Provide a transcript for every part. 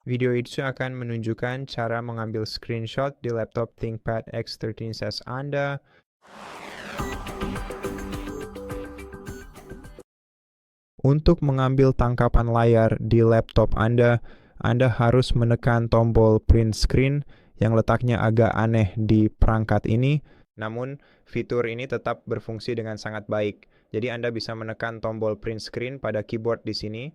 Video itu akan menunjukkan cara mengambil screenshot di laptop ThinkPad X13s Anda. Untuk mengambil tangkapan layar di laptop Anda harus menekan tombol print screen yang letaknya agak aneh di perangkat ini. Namun, fitur ini tetap berfungsi dengan sangat baik. Jadi Anda bisa menekan tombol print screen pada keyboard di sini,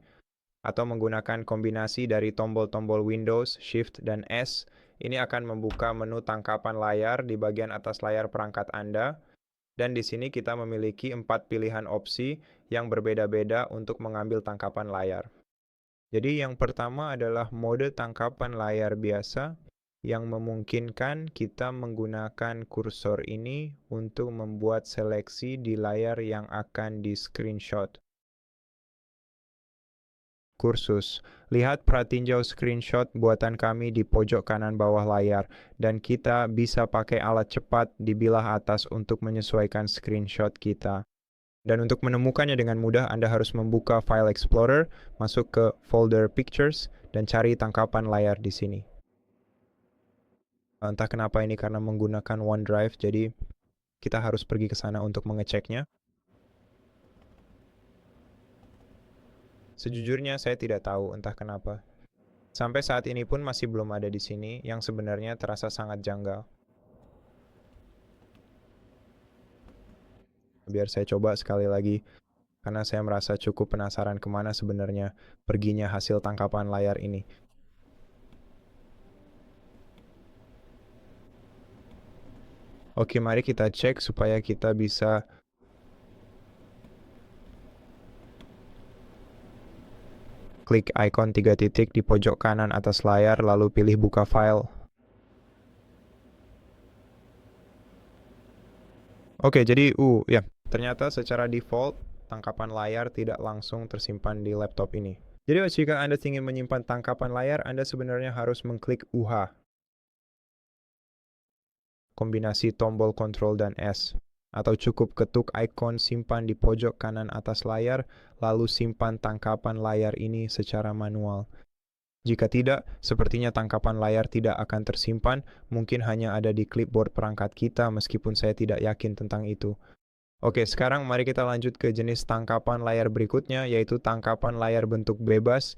atau menggunakan kombinasi dari tombol-tombol Windows, Shift, dan S. Ini akan membuka menu tangkapan layar di bagian atas layar perangkat Anda. Dan di sini kita memiliki 4 pilihan opsi yang berbeda-beda untuk mengambil tangkapan layar. Jadi yang pertama adalah mode tangkapan layar biasa yang memungkinkan kita menggunakan kursor ini untuk membuat seleksi di layar yang akan di-screenshot. Kursus. Lihat pratinjau screenshot buatan kami di pojok kanan bawah layar, dan kita bisa pakai alat cepat di bilah atas untuk menyesuaikan screenshot kita. Dan untuk menemukannya dengan mudah, Anda harus membuka File Explorer, masuk ke folder Pictures, dan cari tangkapan layar di sini. Entah kenapa ini karena menggunakan OneDrive, jadi kita harus pergi ke sana untuk mengeceknya. Sejujurnya saya tidak tahu entah kenapa. Sampai saat ini pun masih belum ada di sini, yang sebenarnya terasa sangat janggal. Biar saya coba sekali lagi, karena saya merasa cukup penasaran kemana sebenarnya perginya hasil tangkapan layar ini. Oke, mari kita cek supaya kita bisa klik ikon 3 titik di pojok kanan atas layar, lalu pilih buka file. Oke, jadi ya, ternyata secara default tangkapan layar tidak langsung tersimpan di laptop ini. Jadi jika Anda ingin menyimpan tangkapan layar, Anda sebenarnya harus mengklik UH. Kombinasi tombol Ctrl dan S. Atau cukup ketuk ikon simpan di pojok kanan atas layar, lalu simpan tangkapan layar ini secara manual. Jika tidak, sepertinya tangkapan layar tidak akan tersimpan, mungkin hanya ada di clipboard perangkat kita meskipun saya tidak yakin tentang itu. Oke, sekarang mari kita lanjut ke jenis tangkapan layar berikutnya, yaitu tangkapan layar bentuk bebas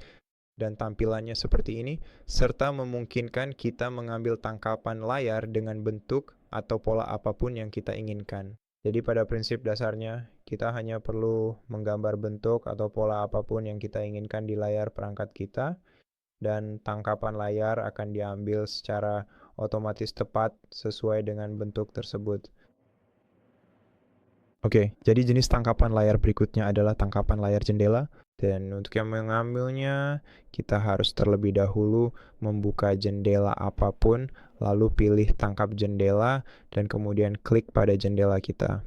dan tampilannya seperti ini, serta memungkinkan kita mengambil tangkapan layar dengan bentuk atau pola apapun yang kita inginkan. Jadi pada prinsip dasarnya, kita hanya perlu menggambar bentuk atau pola apapun yang kita inginkan di layar perangkat kita, dan tangkapan layar akan diambil secara otomatis tepat sesuai dengan bentuk tersebut. Oke, jadi jenis tangkapan layar berikutnya adalah tangkapan layar jendela. Dan untuk yang mengambilnya, kita harus terlebih dahulu membuka jendela apapun, lalu pilih tangkap jendela, dan kemudian klik pada jendela kita.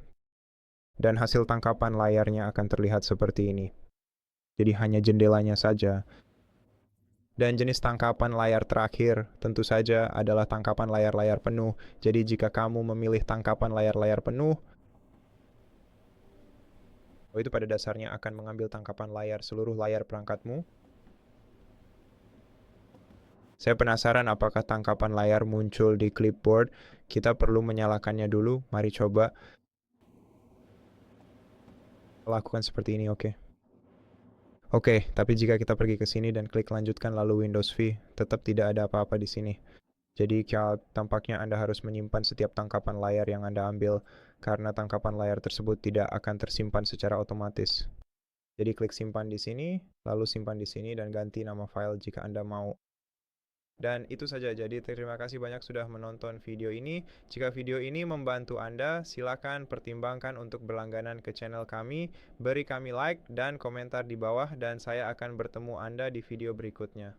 Dan hasil tangkapan layarnya akan terlihat seperti ini. Jadi hanya jendelanya saja. Dan jenis tangkapan layar terakhir tentu saja adalah tangkapan layar-layar penuh. Jadi jika kamu memilih tangkapan layar-layar penuh, itu pada dasarnya akan mengambil tangkapan layar seluruh layar perangkatmu. Saya penasaran apakah tangkapan layar muncul di clipboard. Kita perlu menyalakannya dulu. Mari coba lakukan seperti ini, oke. Oke, tapi jika kita pergi ke sini dan klik lanjutkan lalu Windows V, tetap tidak ada apa-apa di sini. Jadi tampaknya Anda harus menyimpan setiap tangkapan layar yang Anda ambil, karena tangkapan layar tersebut tidak akan tersimpan secara otomatis. Jadi klik simpan di sini, lalu simpan di sini, dan ganti nama file jika Anda mau. Dan itu saja, jadi terima kasih banyak sudah menonton video ini. Jika video ini membantu Anda, silakan pertimbangkan untuk berlangganan ke channel kami, beri kami like dan komentar di bawah, dan saya akan bertemu Anda di video berikutnya.